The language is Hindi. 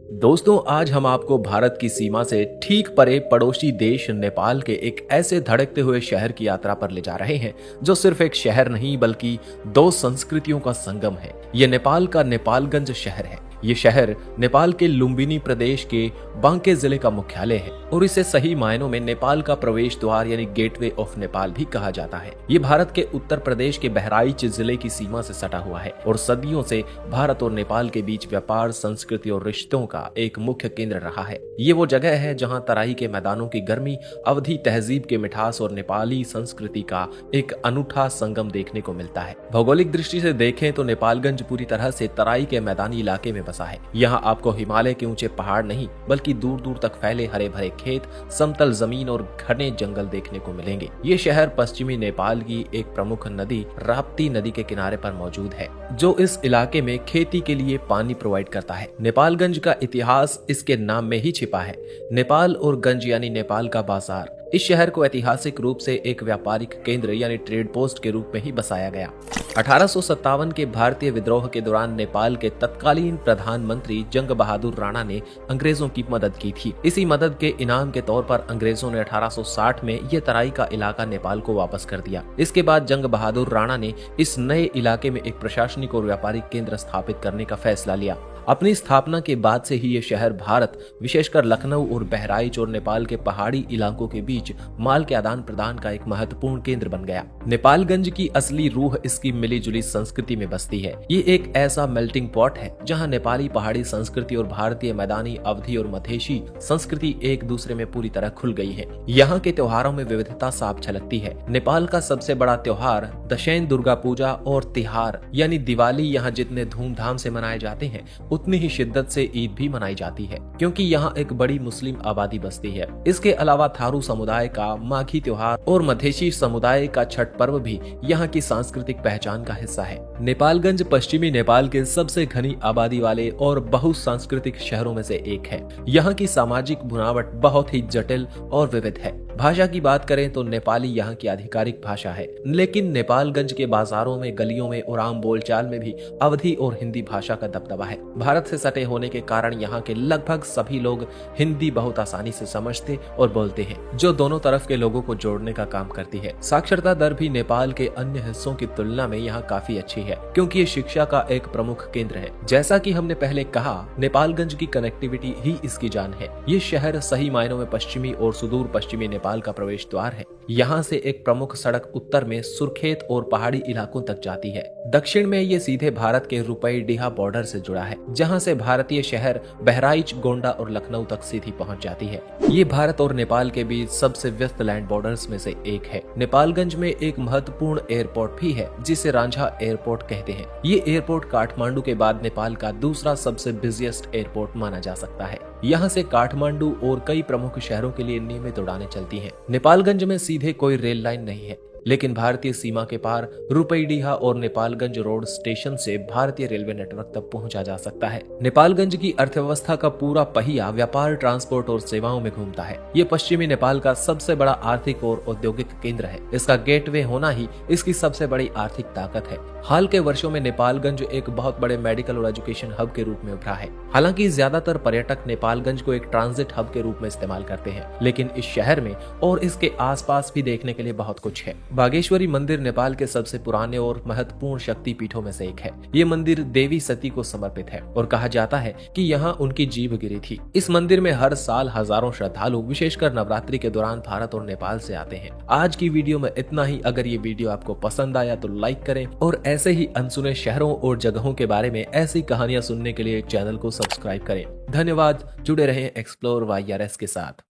दोस्तों, आज हम आपको भारत की सीमा से ठीक परे पड़ोसी देश नेपाल के एक ऐसे धड़कते हुए शहर की यात्रा पर ले जा रहे हैं जो सिर्फ एक शहर नहीं बल्कि दो संस्कृतियों का संगम है। ये नेपाल का नेपालगंज शहर है। ये शहर नेपाल के लुम्बिनी प्रदेश के बांके जिले का मुख्यालय है और इसे सही मायनों में नेपाल का प्रवेश द्वार यानी गेटवे ऑफ नेपाल भी कहा जाता है। ये भारत के उत्तर प्रदेश के बहराइच जिले की सीमा से सटा हुआ है और सदियों से भारत और नेपाल के बीच व्यापार, संस्कृति और रिश्तों का एक मुख्य केंद्र रहा है। ये वो जगह है जहाँ तराई के मैदानों की गर्मी, अवधी तहजीब के मिठास और नेपाली संस्कृति का एक अनूठा संगम देखने को मिलता है। भौगोलिक दृष्टि से देखें तो नेपालगंज पूरी तरह से तराई के मैदानी इलाके में बसा है। यहाँ आपको हिमालय के ऊंचे पहाड़ नहीं बल्कि दूर दूर तक फैले हरे भरे खेत, समतल जमीन और घने जंगल देखने को मिलेंगे। ये शहर पश्चिमी नेपाल की एक प्रमुख नदी राप्ती नदी के किनारे पर मौजूद है जो इस इलाके में खेती के लिए पानी प्रोवाइड करता है। नेपालगंज का इतिहास इसके नाम में ही छिपा है। नेपाल और गंज यानी नेपाल का बाजार। इस शहर को ऐतिहासिक रूप से एक व्यापारिक केंद्र यानी ट्रेड पोस्ट के रूप में ही बसाया गया। 1857 के भारतीय विद्रोह के दौरान नेपाल के तत्कालीन प्रधानमंत्री जंग बहादुर राणा ने अंग्रेजों की मदद की थी। इसी मदद के इनाम के तौर पर अंग्रेजों ने 1860 में ये तराई का इलाका नेपाल को वापस कर दिया। इसके बाद जंग बहादुर राणा ने इस नए इलाके में एक प्रशासनिक और व्यापारिक केंद्र स्थापित करने का फैसला लिया। अपनी स्थापना के बाद से ही ये शहर भारत, विशेषकर लखनऊ और बहराइच और नेपाल के पहाड़ी इलाकों के बीच माल के आदान प्रदान का एक महत्वपूर्ण केंद्र बन गया। नेपालगंज की असली रूह इसकी मिली जुली संस्कृति में बसती है। ये एक ऐसा मेल्टिंग पॉट है जहां नेपाली पहाड़ी संस्कृति और भारतीय मैदानी, अवधी और मधेशी संस्कृति एक दूसरे में पूरी तरह खुल गई है। यहाँ के त्योहारों में विविधता साफ झलकती है। नेपाल का सबसे बड़ा त्योहार दशैन, दुर्गा पूजा और तिहार यानी दिवाली यहाँ जितने धूमधाम से मनाए जाते हैं उतनी ही शिद्दत से ईद भी मनाई जाती है क्योंकि यहाँ एक बड़ी मुस्लिम आबादी बसती है। इसके अलावा थारू समुदाय का माघी त्योहार और मधेशी समुदाय का छठ पर्व भी यहाँ की सांस्कृतिक पहचान का हिस्सा है। नेपालगंज पश्चिमी नेपाल के सबसे घनी आबादी वाले और बहुसांस्कृतिक शहरों में से एक है। यहाँ की सामाजिक बुनावट बहुत ही जटिल और विविध है। भाषा की बात करें तो नेपाली यहाँ की आधिकारिक भाषा है, लेकिन नेपालगंज के बाजारों में, गलियों में और आम बोलचाल में भी अवधी और हिंदी भाषा का दबदबा है। भारत से सटे होने के कारण यहाँ के लगभग सभी लोग हिंदी बहुत आसानी से समझते और बोलते हैं, जो दोनों तरफ के लोगों को जोड़ने का काम करती है। साक्षरता दर भी नेपाल के अन्य हिस्सों की तुलना में यहाँ काफी अच्छी है क्योंकि ये शिक्षा का एक प्रमुख केंद्र है। जैसा कि हमने पहले कहा, नेपालगंज की कनेक्टिविटी ही इसकी जान है। ये शहर सही मायनों में पश्चिमी और सुदूर पश्चिमी नेपाल का प्रवेश द्वार है। यहाँ से एक प्रमुख सड़क उत्तर में सुर्खेत और पहाड़ी इलाकों तक जाती है। दक्षिण में ये सीधे भारत के रुपईडीहा बॉर्डर से जुड़ा है, जहाँ से भारतीय शहर बहराइच, गोंडा और लखनऊ तक सीधी पहुँच जाती है। ये भारत और नेपाल के बीच सबसे व्यस्त लैंड बॉर्डर्स में से एक है। नेपालगंज में एक महत्वपूर्ण एयरपोर्ट भी है जिसे रांझा एयरपोर्ट कहते हैं। ये एयरपोर्ट काठमांडू के बाद नेपाल का दूसरा सबसे बिजिएस्ट एयरपोर्ट माना जा सकता है। यहाँ से काठमांडू और कई प्रमुख शहरों के लिए नियमित उड़ानें चलती हैं। नेपालगंज में सीधे कोई रेल लाइन नहीं है, लेकिन भारतीय सीमा के पार रुपईडीहा और नेपालगंज रोड स्टेशन से भारतीय रेलवे नेटवर्क तक पहुंचा जा सकता है। नेपालगंज की अर्थव्यवस्था का पूरा पहिया व्यापार, ट्रांसपोर्ट और सेवाओं में घूमता है। ये पश्चिमी नेपाल का सबसे बड़ा आर्थिक और औद्योगिक केंद्र है। इसका गेटवे होना ही इसकी सबसे बड़ी आर्थिक ताकत है। हाल के वर्षों में नेपालगंज एक बहुत बड़े मेडिकल और एजुकेशन हब के रूप में उभरा है। हालांकि ज्यादातर पर्यटक नेपालगंज को एक ट्रांजिट हब के रूप में इस्तेमाल करते हैं, लेकिन इस शहर में और इसके आसपास भी देखने के लिए बहुत कुछ है। बागेश्वरी मंदिर नेपाल के सबसे पुराने और महत्वपूर्ण शक्ति पीठों में से एक है। ये मंदिर देवी सती को समर्पित है और कहा जाता है कि यहाँ उनकी जीभ गिरी थी। इस मंदिर में हर साल हजारों श्रद्धालु विशेषकर नवरात्रि के दौरान भारत और नेपाल से आते हैं। आज की वीडियो में इतना ही। अगर ये वीडियो आपको पसंद आया तो लाइक करें और ऐसे ही अनसुने शहरों और जगहों के बारे में ऐसी कहानियां सुनने के लिए चैनल को सब्सक्राइब करें। धन्यवाद। जुड़े रहें एक्सप्लोर YRS के साथ।